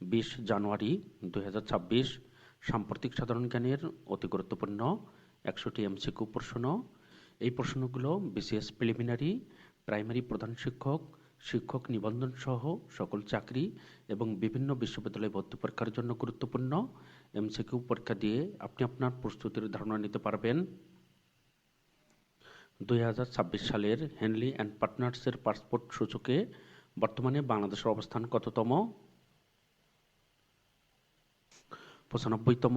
20 জানুয়ারি 2026 সাম্প্রতিক সাধারণ জ্ঞানের অতি গুরুত্বপূর্ণ 100টি এমসিকিউ প্রশ্ন। এই প্রশ্নগুলো বিসিএস প্রিলিমিনারি, প্রাইমারি প্রধান শিক্ষক, শিক্ষক নিবন্ধন সহ সকল চাকরি এবং বিভিন্ন বিশ্ববিদ্যালয় ভর্তি পরীক্ষার জন্য গুরুত্বপূর্ণ। এমসিকিউ পরীক্ষা দিয়ে আপনি আপনার প্রস্তুতির ধারণা নিতে পারবেন। 2026 সালের হেনলি অ্যান্ড পার্টনার্সের পাসপোর্ট সূচকে বর্তমানে বাংলাদেশের অবস্থান কততম? 95তম।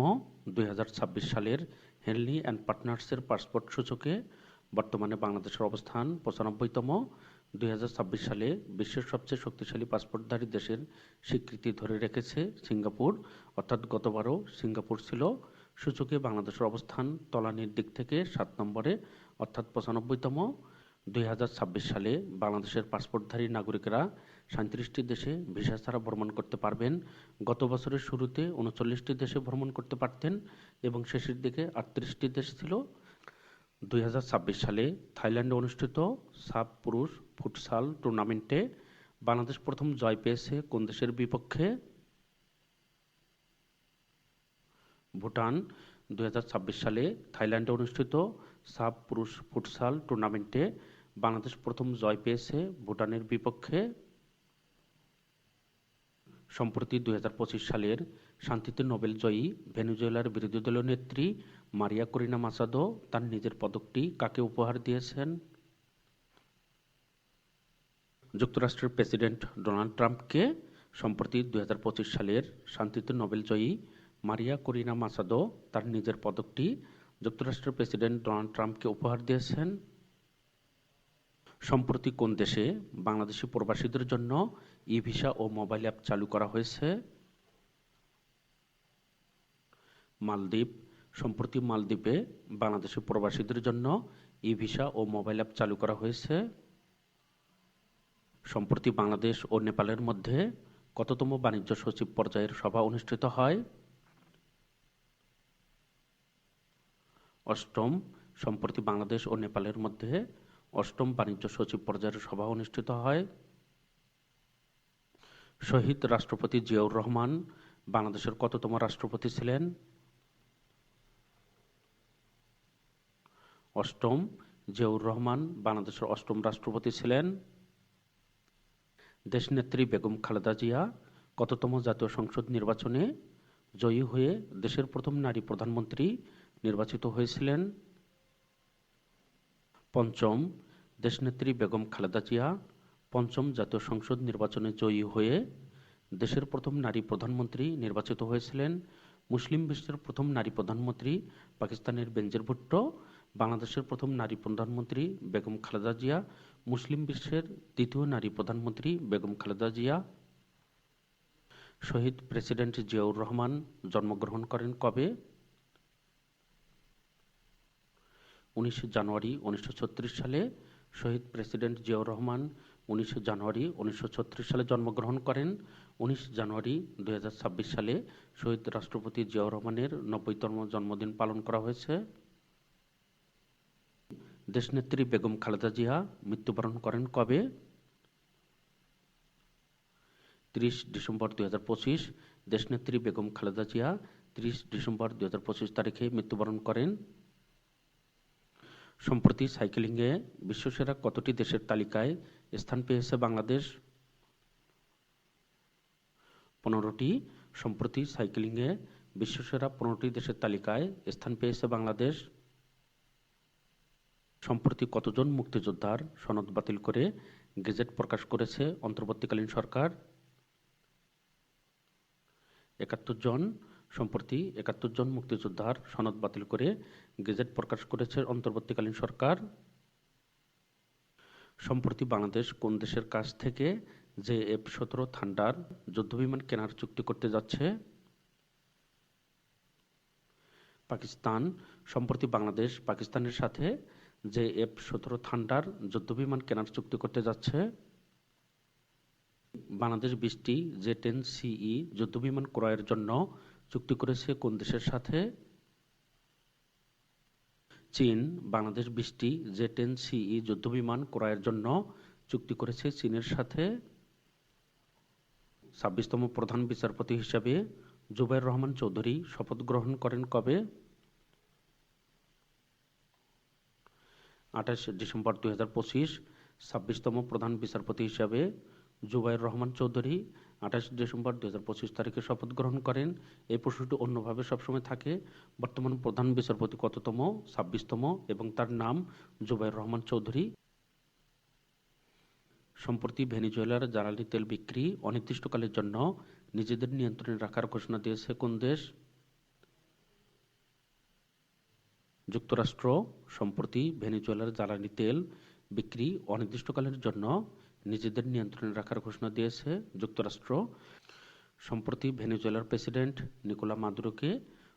2026 সালের হেনলি অ্যান্ড পার্টনার্সের পাসপোর্ট সূচকে বর্তমানে বাংলাদেশের অবস্থান 95তম। 2026 সালে বিশ্বের সবচেয়ে শক্তিশালী পাসপোর্টধারী দেশের স্বীকৃতি ধরে রেখেছে সিঙ্গাপুর, অর্থাৎ গতবারও সিঙ্গাপুর ছিল। সূচকে বাংলাদেশের অবস্থান তলানির দিক থেকে 7 নম্বরে, অর্থাৎ 95তম। 2026 সালে বাংলাদেশের পাসপোর্টধারী নাগরিকরা 37টি দেশে ভিসা ছাড়া ভ্রমণ করতে পারবেন। গত বছরের শুরুতে 39টি দেশে ভ্রমণ করতে পারতেন এবং শেষের দিকে 38টি দেশ ছিল। 2026 সালে থাইল্যান্ডে অনুষ্ঠিত সাব পুরুষ ফুটসাল টুর্নামেন্টে বাংলাদেশ প্রথম জয় পেয়েছে কোন দেশের বিপক্ষে? ভুটান। 2026 সালে থাইল্যান্ডে অনুষ্ঠিত সাব পুরুষ ফুটসাল টুর্নামেন্টে বাংলাদেশ প্রথম জয় পেয়েছে ভুটানের বিপক্ষে। সম্প্রতি 2025 সালের শান্তিতে নোবেল জয়ী ভেনেজুয়েলার বিরোধী দলীয় নেত্রী মারিয়া করিনা মাসাদো তার নিজের পদকটি কাকে উপহার দিয়েছেন? যুক্তরাষ্ট্রের প্রেসিডেন্ট ডোনাল্ড ট্রাম্পকে সম্প্রতি 2025 সালের শান্তিতে নোবেল জয়ী মারিয়া করিনা মাসাদো তার নিজের পদকটি যুক্তরাষ্ট্রের প্রেসিডেন্ট ডোনাল্ড ট্রাম্পকে উপহার দিয়েছেন। সম্প্রতি কোন দেশে বাংলাদেশি প্রবাসীদের জন্য ই-ভিসা ও মোবাইল অ্যাপ চালু করা হয়েছে? মালদ্বীপ। সম্প্রতি মালদ্বীপে বাংলাদেশি প্রবাসীদের জন্য ই-ভিসা ও মোবাইল অ্যাপ চালু করা হয়েছে। সম্প্রতি বাংলাদেশ ও নেপালের মধ্যে কততম বাণিজ্য সচিব পর্যায়ের সভা অনুষ্ঠিত হয়? 8ম। সম্প্রতি বাংলাদেশ ও নেপালের মধ্যে 8ম বাণিজ্য সচিব পর্যায়ের সভা অনুষ্ঠিত হয়। শহীদ রাষ্ট্রপতি জিয়াউর রহমান বাংলাদেশের কততম রাষ্ট্রপতি ছিলেন? 8ম। জিয়াউর রহমান বাংলাদেশের 8ম রাষ্ট্রপতি ছিলেন। দেশনেত্রী বেগম খালেদা জিয়া কততম জাতীয় সংসদ নির্বাচনে জয়ী হয়ে দেশের প্রথম নারী প্রধানমন্ত্রী নির্বাচিত হয়েছিলেন? 5ম। দেশনেত্রী বেগম খালেদা জিয়া 5ম জাতীয় সংসদ নির্বাচনে জয়ী হয়ে দেশের প্রথম নারী প্রধানমন্ত্রী নির্বাচিত হয়েছিলেন। মুসলিম বিশ্বের প্রথম নারী প্রধানমন্ত্রী পাকিস্তানের বেনজির ভুট্টো, বাংলাদেশের প্রথম নারী প্রধানমন্ত্রী বেগম খালেদা জিয়া, মুসলিম বিশ্বের দ্বিতীয় নারী প্রধানমন্ত্রী বেগম খালেদা জিয়া। শহীদ প্রেসিডেন্ট জিয়াউর রহমান জন্মগ্রহণ করেন কবে? 19 জানুয়ারি 1936 সালে শহীদ প্রেসিডেন্ট জিয়াউর রহমান 19 জানুয়ারি 1936 সালে জন্মগ্রহণ করেন। 19 জানুয়ারি 2026 সালে শহীদ রাষ্ট্রপতি জিয়াউর রহমানের 90তম জন্মদিন পালন করা হয়েছে। দেশনেত্রী বেগম খালেদা জিয়া মৃত্যুবরণ করেন কবে? 30 ডিসেম্বর 2025 দেশনেত্রী বেগম খালেদা জিয়া 30 ডিসেম্বর 2025 তারিখে মৃত্যুবরণ করেন। সম্প্রতি সাইক্লিংয়ে বিশ্বসেরা কতটি দেশের তালিকায় স্থান পেয়েছে বাংলাদেশ? 15টি। সম্প্রতি সাইক্লিংয়ে বিশ্বসেরা 15টি দেশের তালিকায় স্থান পেয়েছে বাংলাদেশ। সম্প্রতি কতজন মুক্তিযোদ্ধার সনদ বাতিল করে গেজেট প্রকাশ করেছে অন্তর্বর্তীকালীন সরকার? 71 জন। সম্প্রতি 71 জন মুক্তিযোদ্ধার সনদ বাতিল করে গেজেট প্রকাশ করেছে অন্তর্বর্তীকালীন সরকার। সম্প্রতি বাংলাদেশ কোন দেশের কাছ থেকে F-17 থান্ডার যুদ্ধবিমান কেনার চুক্তি করতে যাচ্ছে? পাকিস্তান। সম্প্রতি বাংলাদেশ পাকিস্তানের সাথে F-17 থান্ডার যুদ্ধবিমান কেনার চুক্তি করতে যাচ্ছে। বাংলাদেশ 20টি J-10CE যুদ্ধবিমান ক্রয়ের জন্য চুক্তি করেছে কোন দেশের সাথে? চীন। বাংলাদেশ 20টি J-10CE যুদ্ধবিমান ক্রয়ের জন্য চুক্তি করেছে চীনের সাথে। 26তম প্রধান বিচারপতি হিসাবে জুবায়ের রহমান চৌধুরী শপথ গ্রহণ করেন কবে? 28 ডিসেম্বর 2025 26তম প্রধান বিচারপতি হিসাবে জুবায়ের রহমান চৌধুরী 28 ডিসেম্বর 2025 তারিখে শপথ গ্রহণ করেন। এই প্রশ্নটি অন্যভাবে সবসময় থাকে, বর্তমান প্রধান বিচারপতি কততম? 26তম, এবং তার নাম জুবায়ের রহমান চৌধুরী। সম্প্রতি ভেনেজুয়েলার জ্বালানি তেল বিক্রি অনির্দিষ্টকালের জন্য নিজেদের নিয়ন্ত্রণে রাখার ঘোষণা দিয়েছে কোন দেশ? যুক্তরাষ্ট্র। সম্প্রতি ভেনেজুয়েলার জ্বালানি তেল বিক্রি অনির্দিষ্টকালের জন্য নিজেদের নিয়ন্ত্রণে রাখার ঘোষণা দিয়েছে যুক্তরাষ্ট্র। সম্প্রতি ভেনেজুয়েলার প্রেসিডেন্ট নিকোলা মাদুরোকে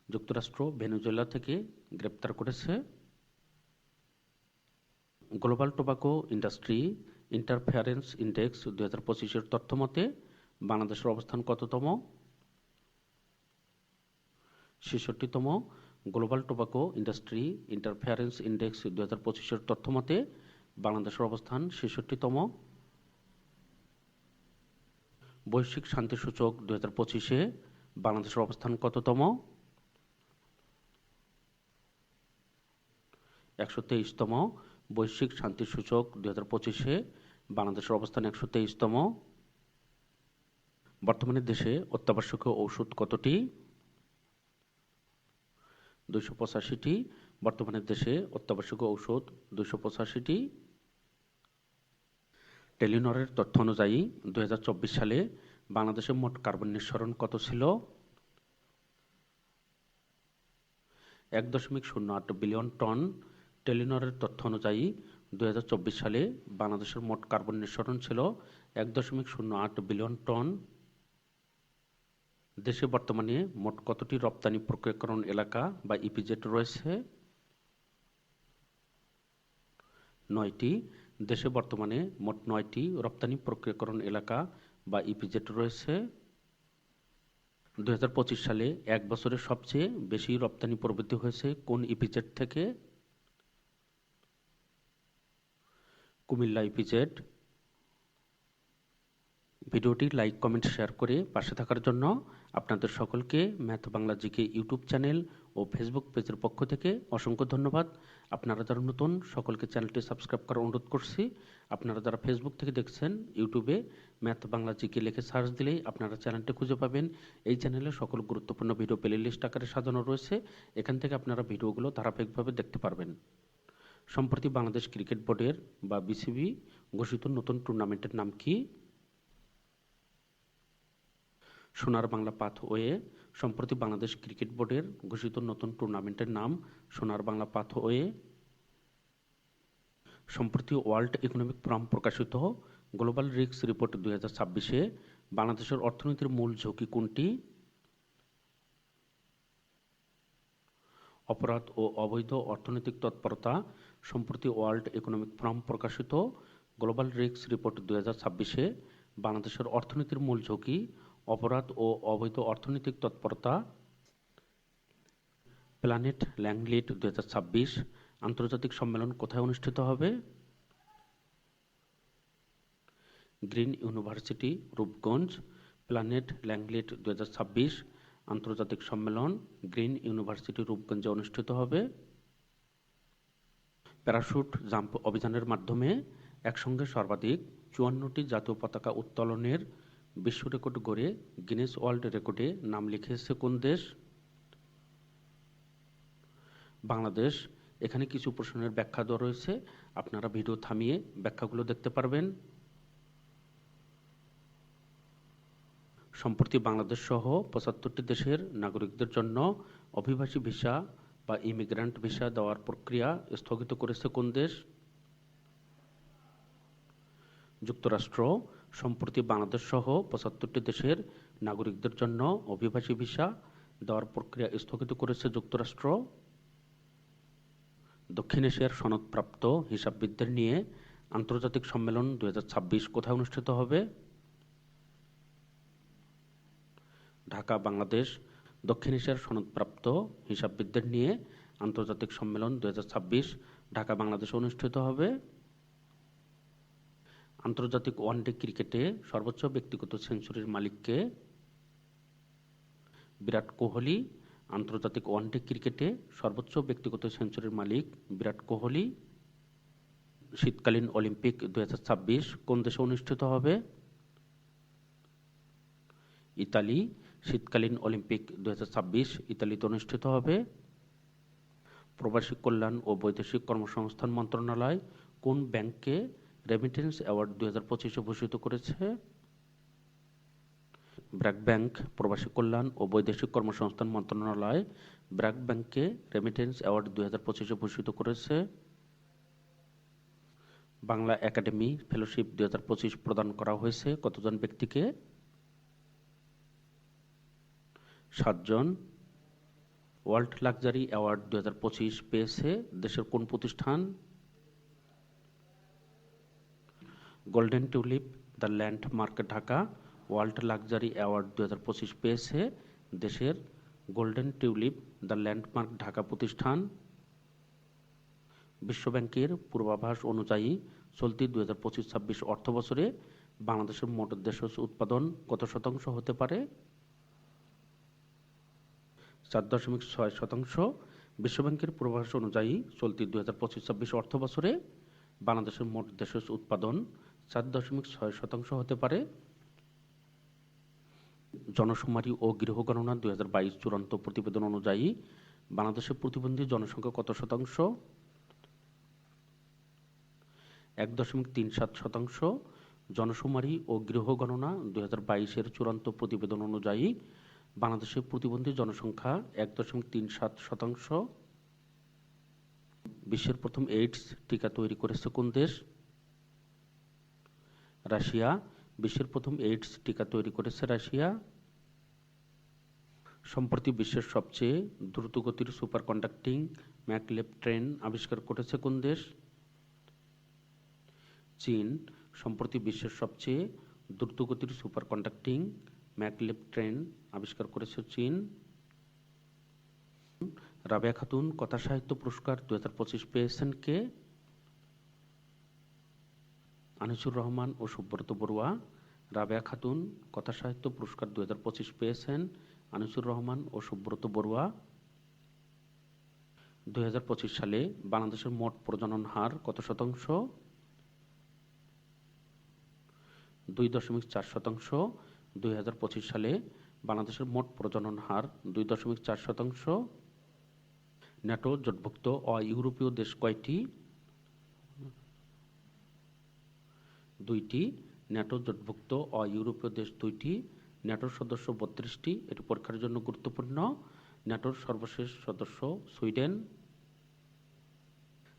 যুক্তরাষ্ট্র ভেনেজুয়েলা থেকে গ্রেপ্তার করেছে। Global tobacco industry interference index 2025-এর তথ্য মতে বাংলাদেশের অবস্থান কততম? 66তম। Global tobacco industry interference index 2025-এর তথ্য মতে বাংলাদেশের অবস্থান 66তম। বৈশ্বিক শান্তি সূচক 2025-এ বাংলাদেশের অবস্থান কততম? 123তম। বৈশ্বিক শান্তি সূচক 2025-এ বাংলাদেশের অবস্থান 123তম। বর্তমানে দেশে অত্যাবশ্যকীয় ঔষধ কতটি? 285টি। বর্তমানে দেশে অত্যাবশ্যকীয় ঔষধ 285টি। টেলিনরের তথ্য অনুযায়ী 2024 সালে বাংলাদেশের মোট কার্বন নিঃসরণ কত ছিল? 1.08 বিলিয়ন টন। টেলিনরের তথ্য অনুযায়ী 2024 সালে বাংলাদেশের মোট কার্বন নিঃসরণ ছিল 1.08 বিলিয়ন টন। দেশে বর্তমানে মোট কতটি রপ্তানি প্রক্রিয়াকরণ এলাকা বা ইপিজেড রয়েছে? 9টি। দেশে বর্তমানে মোট 9টি রপ্তানি প্রক্রিয়াকরণ এলাকা বা ইপিজেড রয়েছে। 2025 সালে এক বছরে সবচেয়ে বেশি রপ্তানি প্রবৃদ্ধি হয়েছে কোন ইপিজেড থেকে? কুমিল্লা ইপিজেড। ভিডিওটি লাইক, কমেন্ট, শেয়ার করে পাশে থাকার জন্য আপনাদের সকলকে math Bangla GK YouTube channel ও ফেসবুক পেজের পক্ষ থেকে অসংখ্য ধন্যবাদ। আপনারা যারা নতুন সকলকে চ্যানেলটি সাবস্ক্রাইব করার অনুরোধ করছি। আপনারা যারা ফেসবুক থেকে দেখছেন, ইউটিউবে ম্যাথ বাংলা জিকে লিখে সার্চ দিলেই আপনারা চ্যানেলটি খুঁজে পাবেন। এই চ্যানেলে সকল গুরুত্বপূর্ণ ভিডিও প্লে লিস্ট আকারে সাজানো রয়েছে। এখান থেকে আপনারা ভিডিওগুলো ধারাবাহিকভাবে দেখতে পারবেন। সম্প্রতি বাংলাদেশ ক্রিকেট বোর্ডের বা বিসিবি ঘোষিত নতুন টুর্নামেন্টের নাম কি? সোনার বাংলা পাথওয়ে। সম্প্রতি বাংলাদেশ ক্রিকেট বোর্ডের ঘোষিত নতুন টুর্নামেন্টের নাম সোনার বাংলা পাথওয়ে। সম্প্রতি ওয়ার্ল্ড ইকোনমিক ফোরাম প্রকাশিত গ্লোবাল রিস্ক রিপোর্ট 2026-এ বাংলাদেশের অর্থনীতির মূল ঝুঁকি কোনটি? অপরাধ ও অবৈধ অর্থনৈতিক তৎপরতা। সম্প্রতি ওয়ার্ল্ড ইকোনমিক ফোরাম প্রকাশিত গ্লোবাল রিস্ক রিপোর্ট 2026-এ বাংলাদেশের অর্থনীতির মূল ঝুঁকি অপরাধ ও অবৈধ অর্থনৈতিক তৎপরতা। প্ল্যানেট ল্যাংলিট 2026 আন্তর্জাতিক সম্মেলন কোথায় অনুষ্ঠিত হবে? Green university, Rupganj. প্ল্যানেট ল্যাংলিট 2026 আন্তর্জাতিক সম্মেলন গ্রিন ইউনিভার্সিটি, রূপগঞ্জে অনুষ্ঠিত হবে। প্যারাশুট জাম্প অভিযানের মাধ্যমে একসঙ্গে সর্বাধিক 54টি জাতীয় পতাকা উত্তোলনের বিশ্ব রেকর্ড গড়ে গিনেস ওয়ার্ল্ড রেকর্ডে নাম লিখিয়েছে কোন দেশ? বাংলাদেশ। এখানে কিছু প্রশ্নের ব্যাখ্যা দেওয়া রয়েছে, আপনারা ভিডিও থামিয়ে ব্যাখ্যাগুলো দেখতে পারবেন। সম্প্রতি বাংলাদেশ সহ 75টি দেশের নাগরিকদের জন্য অভিবাসী ভিসা বা ইমিগ্রান্ট ভিসা দেওয়ার প্রক্রিয়া স্থগিত করেছে কোন দেশ? যুক্তরাষ্ট্র। সম্প্রতি বাংলাদেশ সহ 75টি দেশের নাগরিকদের জন্য অভিবাসী ভিসা দেওয়ার প্রক্রিয়া স্থগিত করেছে যুক্তরাষ্ট্র। দক্ষিণ এশিয়ার সনদপ্রাপ্ত হিসাববিদদের নিয়ে আন্তর্জাতিক সম্মেলন 2026 কোথায় অনুষ্ঠিত হবে? ঢাকা, বাংলাদেশ। দক্ষিণ এশিয়ার সনদপ্রাপ্ত হিসাববিদদের নিয়ে আন্তর্জাতিক সম্মেলন 2026 ঢাকা, বাংলাদেশে অনুষ্ঠিত হবে। আন্তর্জাতিক ওয়ানডে ক্রিকেটে সর্বোচ্চ ব্যক্তিগত সেঞ্চুরির মালিক কে? বিরাট কোহলি। আন্তর্জাতিক ওয়ানডে ক্রিকেটে সর্বোচ্চ ব্যক্তিগত সেঞ্চুরির মালিক বিরাট কোহলি। শীতকালীন অলিম্পিক 2026 কোন দেশে অনুষ্ঠিত হবে? ইতালি। শীতকালীন অলিম্পিক 2026 ইতালিতে অনুষ্ঠিত হবে। প্রবাসী কল্যাণ ও বৈদেশিক কর্মসংস্থান মন্ত্রণালয় কোন ব্যাংককে রেমিটেন্স অ্যাওয়ার্ড 2025-এ ভূষিত করেছে? ব্র্যাক ব্যাংক। প্রবাসী কল্যাণ ও বৈদেশিক কর্মসংস্থান মন্ত্রণালয় ব্র্যাক ব্যাংককে রেমিটেন্স অ্যাওয়ার্ড 2025-এ ভূষিত করেছে। বাংলা একাডেমি ফেলোশিপ 2025 প্রদান করা হয়েছে কতজন ব্যক্তিকে? 7 জন। ওয়ার্ল্ড লাক্সারি অ্যাওয়ার্ড 2025 পেয়েছে দেশের কোন প্রতিষ্ঠান? Golden tulip the landmark Dhaka world luxury award 2025 পেয়েছে দেশের golden tulip the landmark Dhaka প্রতিষ্ঠান। বিশ্বব্যাংকের পূর্বাভাস অনুযায়ী চলতি 2025-26 অর্থবছরে বাংলাদেশের মোট দেশজ উৎপাদন কত শতাংশ হতে পারে? 4.6%। বিশ্বব্যাংকের পূর্বাভাস অনুযায়ী চলতি 2025-26 অর্থবছরে বাংলাদেশের মোট দেশজ উৎপাদন 4.6% হতে পারে। জনশুমারি ও গৃহগণনা 2022 চূড়ান্ত প্রতিবেদন অনুযায়ী বাংলাদেশের প্রতিবন্ধী জনসংখ্যা কত শতাংশ? 1.37%। জনশুমারি ও গৃহগণনা 2022-এর চূড়ান্ত প্রতিবেদন অনুযায়ী বাংলাদেশের প্রতিবন্ধী জনসংখ্যা 1.37%। বিশ্বের প্রথম এইডস টিকা তৈরি করেছে কোন দেশ? রাশিয়া। বিশ্বের প্রথম এইডস টিকা তৈরি করেছে রাশিয়া। সম্প্রতি বিশ্বের সবচেয়ে দ্রুতগতির সুপার কন্ডাক্টিং ম্যাগলেভ ট্রেন আবিষ্কার করেছে কোন দেশ? চীন। সম্প্রতি বিশ্বের সবচেয়ে দ্রুতগতির সুপার কন্ডাক্টিং ম্যাগলেভ ট্রেন আবিষ্কার করেছে চীন। রাবেয়া খাতুন কথা সাহিত্য পুরস্কার 2025 পেয়েছেন কে? আনিসুর রহমান ও সুব্রত বড়ুয়া। রাবেয়া খাতুন কথা সাহিত্য পুরস্কার 2025 পেয়েছেন আনিসুর রহমান ও সুব্রত বড়ুয়া। 2025 সালে বাংলাদেশের মোট প্রজনন হার কত শতাংশ? 2.4%। 2025 সালে বাংলাদেশের মোট প্রজনন হার 2.4%। ন্যাটো জোটভুক্ত অ-ইউরোপীয় দেশ কয়টি? 2টি। ন্যাটো জোটভুক্ত অ-ইউরোপীয় দেশ 2টি। ন্যাটোর সদস্য 32টি। এটি পরীক্ষার জন্য গুরুত্বপূর্ণ। ন্যাটোর সর্বশেষ সদস্য সুইডেন।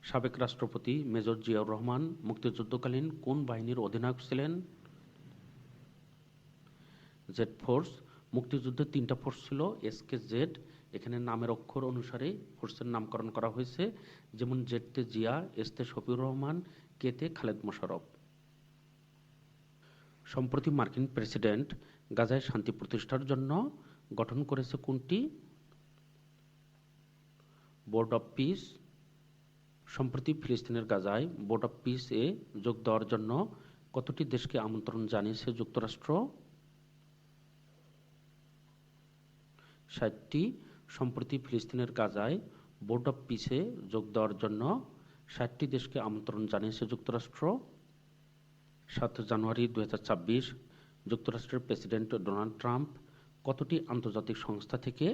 সাবেক রাষ্ট্রপতি মেজর জিয়াউর রহমান মুক্তিযুদ্ধকালীন কোন বাহিনীর অধিনায়ক ছিলেন? Z force. মুক্তিযুদ্ধে 3টা ফোর্স ছিল এসকে জেড। এখানে নামের অক্ষর অনুসারে ফোর্সের নামকরণ করা হয়েছে, যেমন জেডতে জিয়া, এসতে শফিউর রহমান, কেতে খালেদ মোশাররফ। সম্প্রতি মার্কিন প্রেসিডেন্ট গাজায় শান্তি প্রতিষ্ঠার জন্য গঠন করেছে কোনটি? Board of piece. সম্প্রতি ফিলিস্তিনের গাজায় বোর্ড অব পিস-এ যোগ দেওয়ার জন্য কতটি দেশকে আমন্ত্রণ জানিয়েছে যুক্তরাষ্ট্র? 60টি। সম্প্রতি ফিলিস্তিনের গাজায় বোর্ড অব পিসে যোগ দেওয়ার জন্য 60টি দেশকে আমন্ত্রণ জানিয়েছে যুক্তরাষ্ট্র। 7 জানুয়ারি 2026 যুক্তরাষ্ট্রের প্রেসিডেন্ট ডোনাল্ড ট্রাম্প কতটি আন্তর্জাতিক সংস্থা থেকে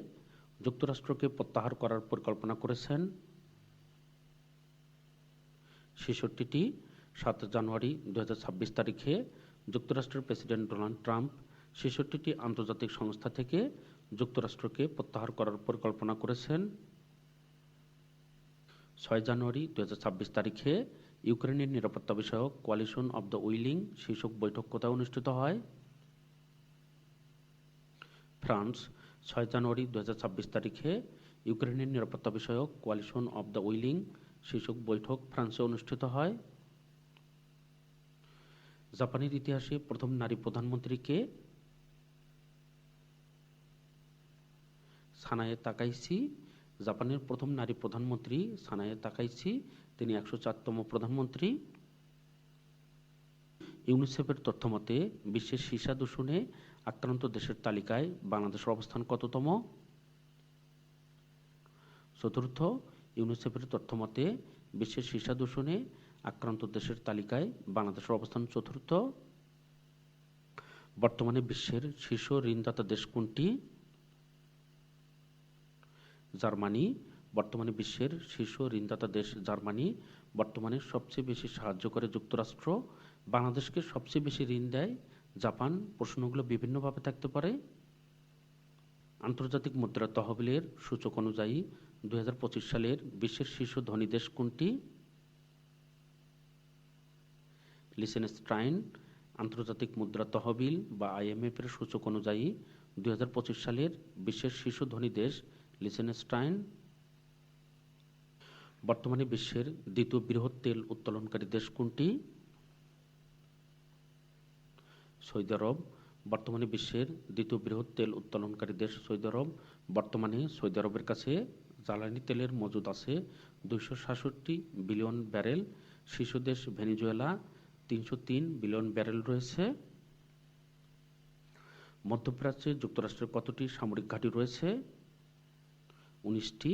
যুক্তরাষ্ট্রকে প্রত্যাহার করার পরিকল্পনা করেছেন? 66টি। 7 জানুয়ারি 2026 তারিখে যুক্তরাষ্ট্রের প্রেসিডেন্ট ডোনাল্ড ট্রাম্প 66টি আন্তর্জাতিক সংস্থা থেকে যুক্তরাষ্ট্রকে প্রত্যাহার করার পরিকল্পনা করেছেন। 6 জানুয়ারি 2026 তারিখে ইউক্রেনের নিরাপত্তা বিষয়ক কোয়ালিশন অব দ্য উইলিং শীর্ষক বৈঠক কোথায় অনুষ্ঠিত হয়? ফ্রান্স। 6 জানুয়ারি 2026 তারিখে ইউক্রেনের নিরাপত্তা বিষয়ক কোয়ালিশন অব দ্য উইলিং শীর্ষক বৈঠক ফ্রান্সে অনুষ্ঠিত হয়। জাপানের ইতিহাসে প্রথম নারী প্রধানমন্ত্রী কে? Sanae Takaichi. জাপানের প্রথম নারী প্রধানমন্ত্রী সানায়ে তাকাইচি। তিনি 104তম প্রধানমন্ত্রী। ইউনিসেফের তথ্যমতে বিশ্বের সীসা দূষণে আক্রান্ত দেশের তালিকায় বাংলাদেশের অবস্থান কততম? চতুর্থ, ইউনিসেফের তথ্যমতে বিশ্বের সীসা দূষণে আক্রান্ত দেশের তালিকায় বাংলাদেশের অবস্থান চতুর্থ। বর্তমানে বিশ্বের শীর্ষ ঋণদাতা দেশ কোনটি? জার্মানি। বর্তমানে বিশ্বের শীর্ষ ঋণদাতা দেশ জার্মানি। বর্তমানে সবচেয়ে বেশি সাহায্য করে যুক্তরাষ্ট্র। বাংলাদেশকে সবচেয়ে বেশি ঋণ দেয় জাপান। প্রশ্নগুলো বিভিন্নভাবে থাকতে পারে। আন্তর্জাতিক মুদ্রা তহবিলের সূচক অনুযায়ী 2025 সালের বিশ্বের শীর্ষ ধনী দেশ কোনটি? লিচেনস্টাইন। আন্তর্জাতিক মুদ্রা তহবিল বা IMF এর সূচক অনুযায়ী 2025 সালের বিশ্বের শীর্ষ ধনী দেশ লিচেনস্টাইন। বর্তমানে বিশ্বের দ্বিতীয় বৃহৎ তেল উত্তোলনকারী দেশ কোনটি? সৌদি আরব। বর্তমানে বিশ্বের দ্বিতীয় বৃহৎ তেল উত্তোলনকারী দেশ সৌদি আরব। বর্তমানে সৌদি আরবের কাছে জ্বালানি তেলের মজুদ আছে 266 বিলিয়ন ব্যারেল। শীর্ষ দেশ ভেনেজুয়েলা, 303 বিলিয়ন ব্যারেল রয়েছে। মধ্যপ্রাচ্যে যুক্তরাষ্ট্রের কতটি সামরিক ঘাঁটি রয়েছে? 19টি।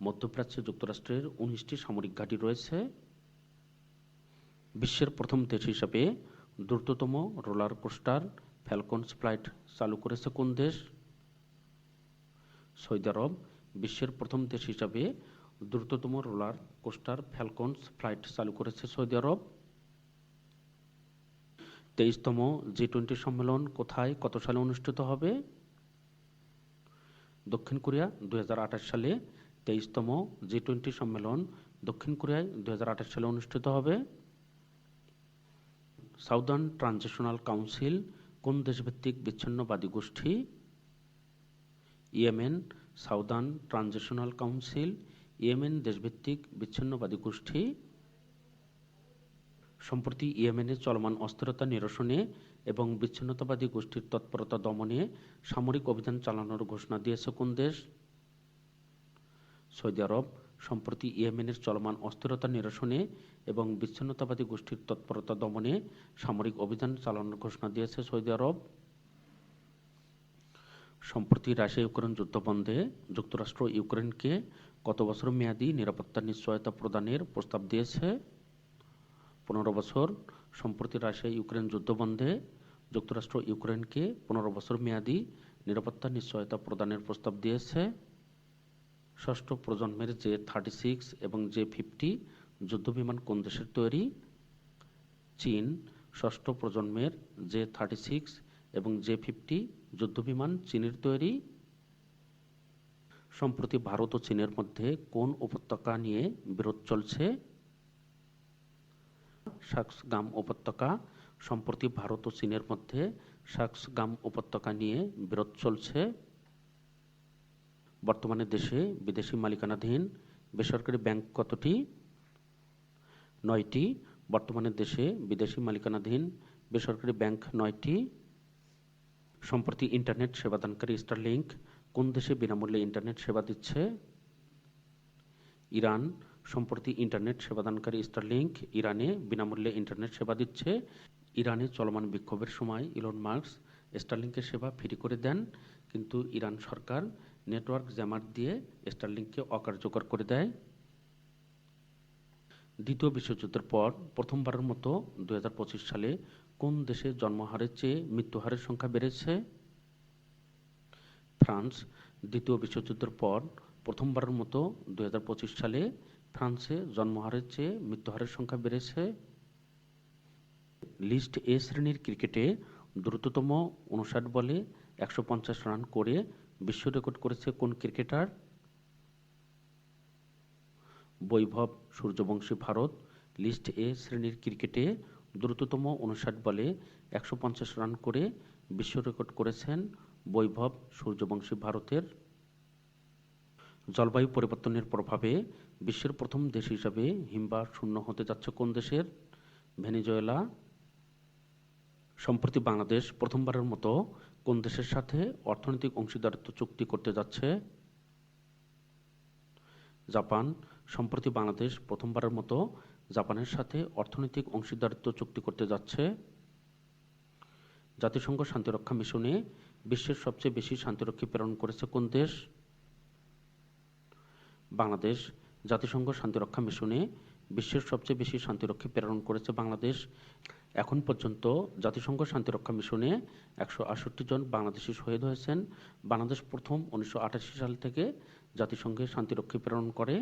মধ্যপ্রাচ্যে যুক্তরাষ্ট্রের 19টি সামরিক ঘাঁটি রয়েছে। বিশ্বের প্রথম দেশ হিসাবে দ্রুততম রোলার কোস্টার ফ্যালকনস ফ্লাইট চালু করেছে কোন দেশ? সৌদি আরব। বিশ্বের প্রথম দেশ হিসাবে দ্রুততম রোলার কোস্টার ফ্যালকনস ফ্লাইট চালু করেছে সৌদি আরব। 23তম G20 সম্মেলন কোথায় কত সালে অনুষ্ঠিত হবে? দক্ষিণ কোরিয়া 2028 সালে। 23তম G20 সম্মেলন দক্ষিণ কোরিয়ায় 2028 সালে অনুষ্ঠিত হবে। সাউদার্ন ট্রানজিশনাল কাউন্সিল কোন দেশভিত্তিক বিচ্ছিন্নবাদী গোষ্ঠী? Yemen. Southern transitional council Yemen দেশভিত্তিক বিচ্ছিন্নবাদী গোষ্ঠী। সম্প্রতি ইয়েমেনে চলমান অস্থিরতা নিরসনে এবং বিচ্ছিন্নতাবাদী গোষ্ঠীর তৎপরতা দমনে সামরিক অভিযান চালানোর ঘোষণা দিয়েছে কোন দেশ? সৌদি আরব। সম্প্রতি ইয়েমেনের চলমান অস্থিরতা নিরসনে এবং বিচ্ছিন্নতাবাদী গোষ্ঠীর তৎপরতা দমনে সামরিক অভিযান চালানোর ঘোষণা দিয়েছে সৌদি আরব। সম্প্রতি রাশিয়া ইউক্রেন যুদ্ধ বন্ধে যুক্তরাষ্ট্র ইউক্রেনকে কত বছর মেয়াদী নিরাপত্তা নিশ্চয়তা প্রদানের প্রস্তাব দিয়েছে? 15 বছর। সম্প্রতি রাশিয়া ইউক্রেন যুদ্ধ বন্ধে যুক্তরাষ্ট্র ইউক্রেনকে 15 বছর মেয়াদী নিরাপত্তা নিশ্চয়তা প্রদানের প্রস্তাব দিয়েছে। ষষ্ঠ প্রজন্মের J-36 এবং J-50 যুদ্ধবিমান কোন দেশের তৈরি? চীন। ষষ্ঠ প্রজন্মের J-36 এবং J-50 যুদ্ধবিমান চীনের তৈরি। সম্প্রতি ভারত ও চীনের মধ্যে কোন উপত্যকা নিয়ে বিরোধ চলছে? সাক্সগাম উপত্যকা। সম্প্রতি ভারত ও চীনের মধ্যে সাক্সগাম উপত্যকা নিয়ে বিরোধ চলছে। বর্তমানে দেশে বিদেশি মালিকানাধীন বেসরকারি ব্যাংক কতটি? 9টি। বর্তমানে দেশে বিদেশি মালিকানাধীন বেসরকারি ব্যাংক 9টি। সম্প্রতি ইন্টারনেট সেবাদানকারী স্টারলিংক কোন দেশে বিনামূল্যে ইন্টারনেট সেবা দিচ্ছে? ইরান। সম্প্রতি ইন্টারনেট সেবাদানকারী স্টারলিংক ইরানে বিনামূল্যে ইন্টারনেট সেবা দিচ্ছে। ইরানে চলমান বিক্ষোভের সময় ইলন মাস্ক স্টারলিংকের সেবা ফ্রি করে দেন, কিন্তু ইরান সরকার নেটওয়ার্ক জ্যামার দিয়ে স্টারলিংককে অকার্যকর করে দেয়। দ্বিতীয় বিশ্বযুদ্ধের পর প্রথমবারের মতো 2025 সালে কোন দেশে জন্মহারের চেয়ে মৃত্যুহারের সংখ্যা বেড়েছে? ফ্রান্স। দ্বিতীয় বিশ্বযুদ্ধের পর প্রথমবারের মতো 2025 সালে ফ্রান্সে জন্মহারের চেয়ে মৃত্যুহারের সংখ্যা বেড়েছে। লিস্ট এ শ্রেণীর ক্রিকেটে দ্রুততম 59 বলে 150 রান করে বিশ্ব রেকর্ড করেছে কোন ক্রিকেটার? বৈভব সূর্যবংশী ভারত। লিস্ট এ শ্রেণীর ক্রিকেটে দ্রুততম 59 বলে 150 রান করে বিশ্ব রেকর্ড করেছেন বৈভব সূর্যবংশী ভারতের। জলবায়ু পরিবর্তনের প্রভাবে বিশ্বের প্রথম দেশ হিসাবে হিমবাহ শূন্য হতে যাচ্ছে কোন দেশের? ভেনেজুয়েলা। সম্প্রতি বাংলাদেশ প্রথমবারের মতো কোন দেশের সাথে অর্থনৈতিক অংশীদারিত্ব চুক্তি করতে যাচ্ছে? জাপান। সম্প্রতি বাংলাদেশ প্রথমবারের মতো জাপানের সাথে অর্থনৈতিক অংশীদারিত্ব চুক্তি করতে যাচ্ছে। জাতিসংঘ শান্তিরক্ষা মিশনে বিশ্বের সবচেয়ে বেশি শান্তিরক্ষী প্রেরণ করেছে কোন দেশ? বাংলাদেশ। জাতিসংঘ শান্তিরক্ষা মিশনে বিশ্বের সবচেয়ে বেশি শান্তিরক্ষী প্রেরণ করেছে বাংলাদেশ। এখন পর্যন্ত জাতিসংঘ শান্তিরক্ষা মিশনে 168 জন বাংলাদেশি শহীদ হয়েছেন। বাংলাদেশ প্রথম 1988 সাল থেকে জাতিসংঘে শান্তিরক্ষী প্রেরণ করে।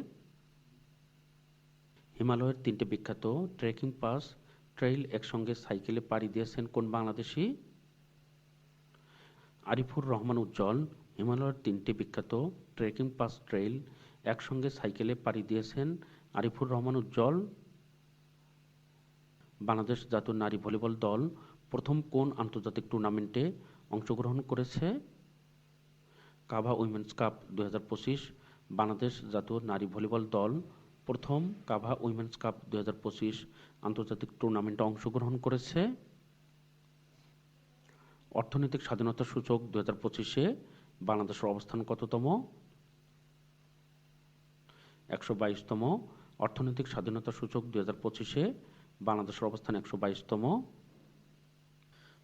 হিমালয়ের 3টে বিখ্যাত ট্রেকিং পাস ট্রেইল একসঙ্গে সাইকেলে পাড়ি দিয়েছেন কোন বাংলাদেশি? আরিফুর রহমান উজ্জ্বল। হিমালয়ের 3টে বিখ্যাত ট্রেকিং পাস ট্রেইল একসঙ্গে সাইকেলে পাড়ি দিয়েছেন আরিফুর রহমান উজ্জ্বল। বাংলাদেশ জাতীয় নারী ভলিবল দল প্রথম কোন আন্তর্জাতিক টুর্নামেন্টে অংশগ্রহণ করেছে? CAVA women's cup 2025। বাংলাদেশ জাতীয় নারী ভলিবল দল প্রথম কাভা উইমেন্স কাপ 2025 আন্তর্জাতিক টুর্নামেন্টে অংশগ্রহণ করেছে। অর্থনৈতিক স্বাধীনতা সূচক 2025-এ বাংলাদেশের অবস্থান কততম? 122তম। অর্থনৈতিক স্বাধীনতা সূচক 2025-এ বাংলাদেশের অবস্থান 122তম।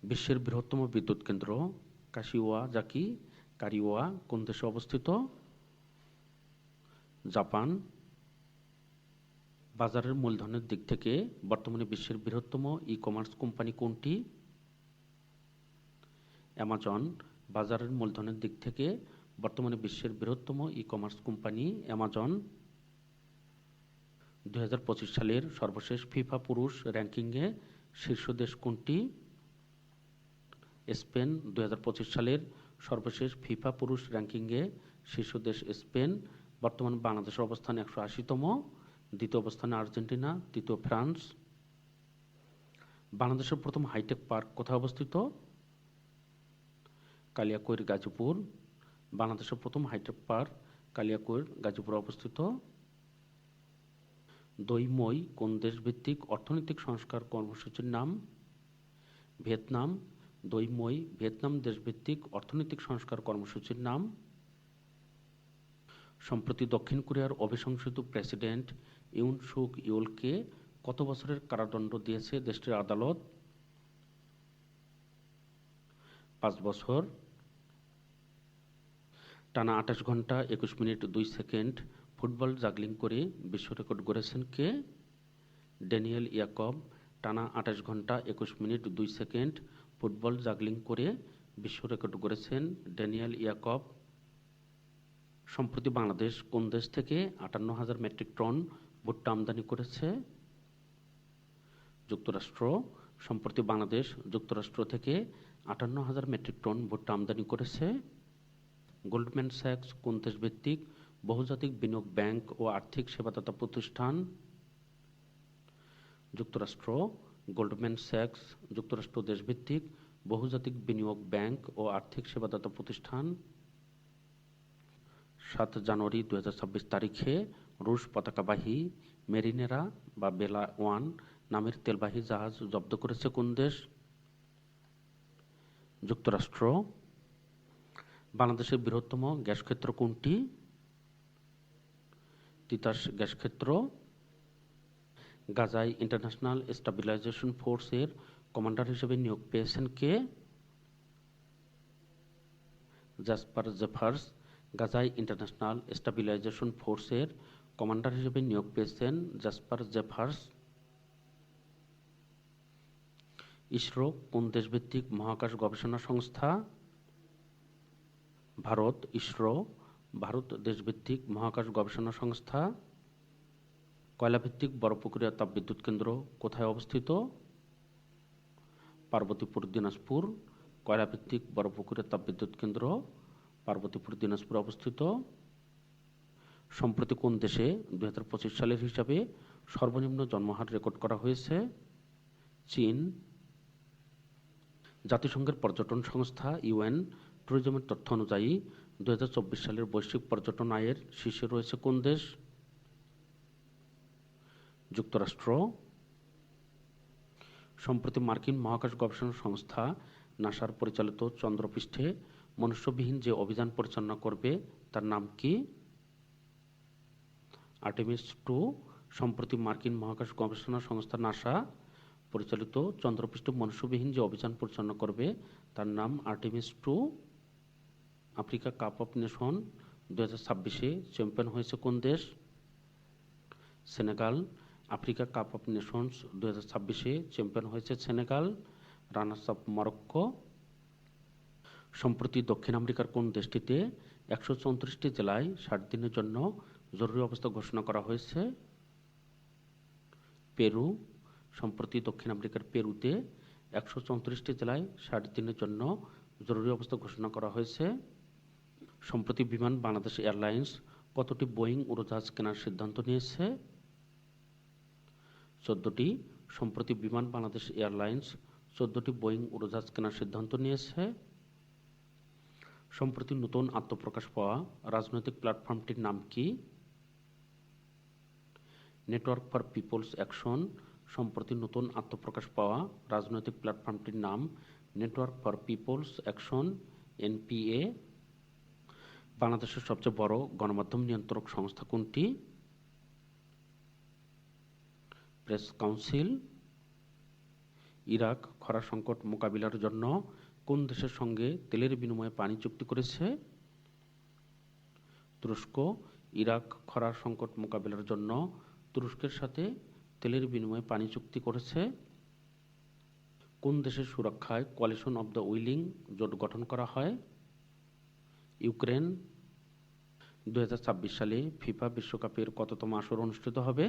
বিশ্বের বৃহত্তম বিদ্যুৎ কেন্দ্র কাশিওয়াজাকি কারিওয়া কোন দেশে অবস্থিত? জাপান। বাজারের মূলধনের দিক থেকে বর্তমানে বিশ্বের বৃহত্তম ই-কমার্স কোম্পানি কোনটি? অ্যামাজন। বাজারের মূলধনের দিক থেকে বর্তমানে বিশ্বের বৃহত্তম ই-কমার্স কোম্পানি অ্যামাজন। 2025 সালের সর্বশেষ ফিফা পুরুষ র্যাঙ্কিংয়ে শীর্ষ দেশ কোনটি? স্পেন। 2025 সালের সর্বশেষ ফিফা পুরুষ র্যাঙ্কিংয়ে শীর্ষ দেশ স্পেন। বর্তমান বাংলাদেশের অবস্থান 180তম। দ্বিতীয় অবস্থানে আর্জেন্টিনা, তৃতীয় ফ্রান্স। বাংলাদেশের প্রথম হাইটেক পার্ক কোথায় অবস্থিত? কালিয়াকৈর, গাজীপুর। বাংলাদেশের প্রথম হাইটেক পার্ক কালিয়াকৈর, গাজীপুরে অবস্থিত। দই মই কোন দেশভিত্তিক অর্থনৈতিক সংস্কার কর্মসূচির নাম? ভিয়েতনাম। দই মই ভিয়েতনাম দেশভিত্তিক অর্থনৈতিক সংস্কার কর্মসূচির নাম। সম্প্রতি দক্ষিণ কোরিয়ার অভিশংসিত প্রেসিডেন্ট ইউন সুক ইউলকে কত বছরের কারাদণ্ড দিয়েছে দেশটির আদালত? 5 বছর। টানা 28 ঘন্টা 21 মিনিট 2 সেকেন্ড ফুটবল জাগলিং করে বিশ্ব রেকর্ড গড়েছেন কে? ড্যানিয়েল ইয়াকব। টানা 28 ঘন্টা 21 মিনিট 2 সেকেন্ড ফুটবল জাগলিং করে বিশ্ব রেকর্ড গড়েছেন ড্যানিয়েল ইয়াকব। সম্প্রতি বাংলাদেশ কোন দেশ থেকে 58,000 মেট্রিক টন ভুট্টা আমদানি করেছে? যুক্তরাষ্ট্র। সম্প্রতি বাংলাদেশ যুক্তরাষ্ট্র থেকে 58,000 মেট্রিক টন ভুট্টা আমদানি করেছে। গোল্ডম্যান স্যাক্স কোন দেশভিত্তিক বহুজাতিক বিনিয়োগ ব্যাংক ও আর্থিক সেবাদাতা প্রতিষ্ঠান? যুক্তরাষ্ট্র। গোল্ডম্যান স্যাক্স যুক্তরাষ্ট্র দেশভিত্তিক বহুজাতিক বিনিয়োগ ব্যাংক ও আর্থিক সেবাদাতা প্রতিষ্ঠান। 7 জানুয়ারি 2026 তারিখে রুশ পতাকাবাহী মেরিনেরা বা বেলা 1 নামের তেলবাহী জাহাজ জব্দ করেছে কোন দেশ? যুক্তরাষ্ট্র। বাংলাদেশের বৃহত্তম গ্যাসক্ষেত্র কোনটি? তিতাস গ্যাসক্ষেত্র। গাজায় ইন্টারন্যাশনাল স্টেবিলাইজেশন ফোর্সের কমান্ডার হিসেবে নিয়োগ পেয়েছেন কে? জাসপার জেফার্স। গাজায় ইন্টারন্যাশনাল স্টেবিলাইজেশন ফোর্সের কমান্ডার হিসেবে নিয়োগ পেয়েছেন জাসপার জেফার্স। ইসরো কোন দেশভিত্তিক মহাকাশ গবেষণা সংস্থা? ভারত। ইসরো ভারত দেশভিত্তিক মহাকাশ গবেষণা সংস্থা। কয়লাভিত্তিক বড়পুকুরিয়া তাপবিদ্যুৎ কেন্দ্র কোথায় অবস্থিত? পার্বতীপুর, দিনাজপুর। কয়লাভিত্তিক বড়পুকুরিয়া তাপবিদ্যুৎ কেন্দ্র পার্বতীপুর, দিনাজপুর অবস্থিত। সম্প্রতি কোন দেশে 2025 সালের হিসাবে সর্বনিম্ন জন্মহার রেকর্ড করা হয়েছে? চীন। জাতিসংঘের পর্যটন সংস্থা ইউএন ট্যুরিজমের তথ্য অনুযায়ী 2024 সালের বৈশ্বিক পর্যটন আয়ের শীর্ষে রয়েছে কোন দেশ? যুক্তরাষ্ট্র। সম্প্রতি মার্কিন মহাকাশ গবেষণা সংস্থা নাসার পরিচালিত চন্দ্রপৃষ্ঠে মনুষ্যবিহীন যে অভিযান পরিচালনা করবে তার নাম কি? আর্টেমিস 2। সম্প্রতি মার্কিন মহাকাশ গবেষণা সংস্থা নাসা পরিচালিত চন্দ্রপৃষ্ঠে মনুষ্যবিহীন যে অভিযান পরিচালনা করবে তার নাম Artemis 2। Africa cup of nation 2026-এ চ্যাম্পিয়ন হয়েছে কোন দেশ? Senegal. Africa cup of nations 2026-এ চ্যাম্পিয়ন হয়েছে সেনেগাল। Runners up Morocco. সম্প্রতি দক্ষিণ আমেরিকার কোন দেশটিতে 134টি জেলায় 60 দিনের জন্য জরুরি অবস্থা ঘোষণা করা হয়েছে? পেরু। সম্প্রতি দক্ষিণ আমেরিকার পেরুতে 134টি জেলায় 60 দিনের জন্য জরুরি অবস্থা ঘোষণা করা হয়েছে। সম্প্রতি বিমান বাংলাদেশ এয়ারলাইন্স কতটি বোয়িং উড়োজাহাজ কেনার সিদ্ধান্ত নিয়েছে? 14টি। সম্প্রতি বিমান বাংলাদেশ এয়ারলাইন্স 14টি বোয়িং উড়োজাহাজ কেনার সিদ্ধান্ত নিয়েছে। সম্প্রতি নতুন আত্মপ্রকাশ পাওয়া রাজনৈতিক প্ল্যাটফর্মটির নাম কি? Network for people's action. সম্প্রতি নতুন আত্মপ্রকাশ পাওয়া রাজনৈতিক প্ল্যাটফর্মটির নাম network for people's action, NPA। বাংলাদেশের সবচেয়ে বড় গণমাধ্যম নিয়ন্ত্রক সংস্থা কোনটি? Press council. ইরাক খরা সংকট মোকাবিলার জন্য কোন দেশের সঙ্গে তেলের বিনিময়ে পানি চুক্তি করেছে? তুরস্ক। ইরাক খরা সংকট মোকাবিলার জন্য তুরস্কের সাথে তেলের বিনিময়ে পানি চুক্তি করেছে। কোন দেশের সুরক্ষায় কোয়ালিশন অব দ্য উইলিং জোট গঠন করা হয়? ইউক্রেন। 2026 সালে ফিফা বিশ্বকাপের কততম আসর অনুষ্ঠিত হবে?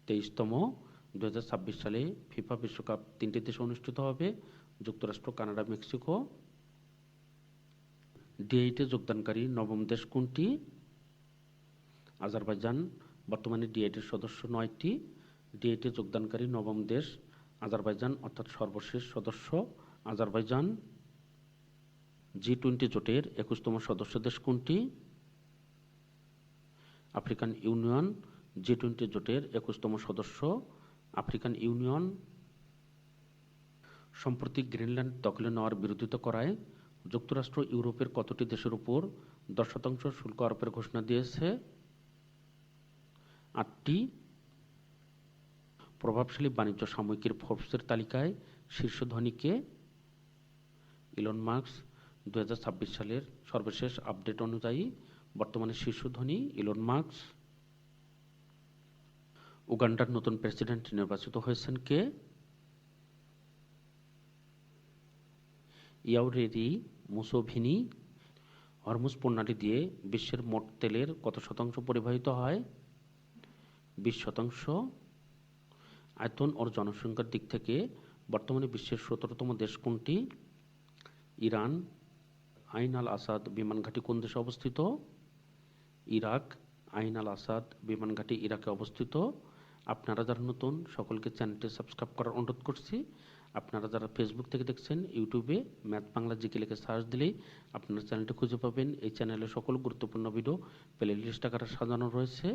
23তম। 2026 সালে ফিফা বিশ্বকাপ 3টি দেশে অনুষ্ঠিত হবে: যুক্তরাষ্ট্র, কানাডা, মেক্সিকো। D8-এ যোগদানকারী নবম দেশ কোনটি? আজারবাইজান। বর্তমানে D8-এর সদস্য 9টি। D8-এ যোগদানকারী নবম দেশ আজারবাইজান, অর্থাৎ সর্বশেষ সদস্য আজারবাইজান। G20 জোটের 21তম সদস্য দেশ কোনটি? African union. G20 জোটের 21তম সদস্য আফ্রিকান ইউনিয়ন। সম্প্রতি গ্রিনল্যান্ড দখলে নেওয়ার বিরোধিতা করায় যুক্তরাষ্ট্র ইউরোপের কতটি দেশের উপর 10% শুল্ক আরোপের ঘোষণা দিয়েছে? 8টি। প্রভাবশালী বাণিজ্য সাময়িকীর ফোর্বসের তালিকায় শীর্ষ ধনী কে? Elon Musk. 2026 সালের সর্বশেষ আপডেট অনুযায়ী বর্তমানে শীর্ষ ধনী ইলন মাস্ক। উগান্ডার নতুন প্রেসিডেন্ট নির্বাচিত হয়েছেন কে? ইয়াওরেরি মুসোভিনি। হরমুজ প্রণালী দিয়ে বিশ্বের মোট তেলের কত শতাংশ পরিবাহিত হয়? 20%। আয়তন ও জনসংখ্যার দিক থেকে বর্তমানে বিশ্বের 17তম দেশ কোনটি? ইরান। আইন আল আসাদ বিমান ঘাঁটি কোন দেশে অবস্থিত? ইরাক। আইন আল আসাদ বিমান ঘাঁটি ইরাকে অবস্থিত। আপনারা যারা নতুন সকলকে চ্যানেলটি সাবস্ক্রাইব করার অনুরোধ করছি। আপনারা যারা ফেসবুক থেকে দেখছেন, ইউটিউবে ম্যাথ বাংলা জিকে লিখে সার্চ দিলেই আপনারা চ্যানেলটি খুঁজে পাবেন। এই চ্যানেলে সকল গুরুত্বপূর্ণ ভিডিও প্লে লিস্ট আকারে সাজানো রয়েছে।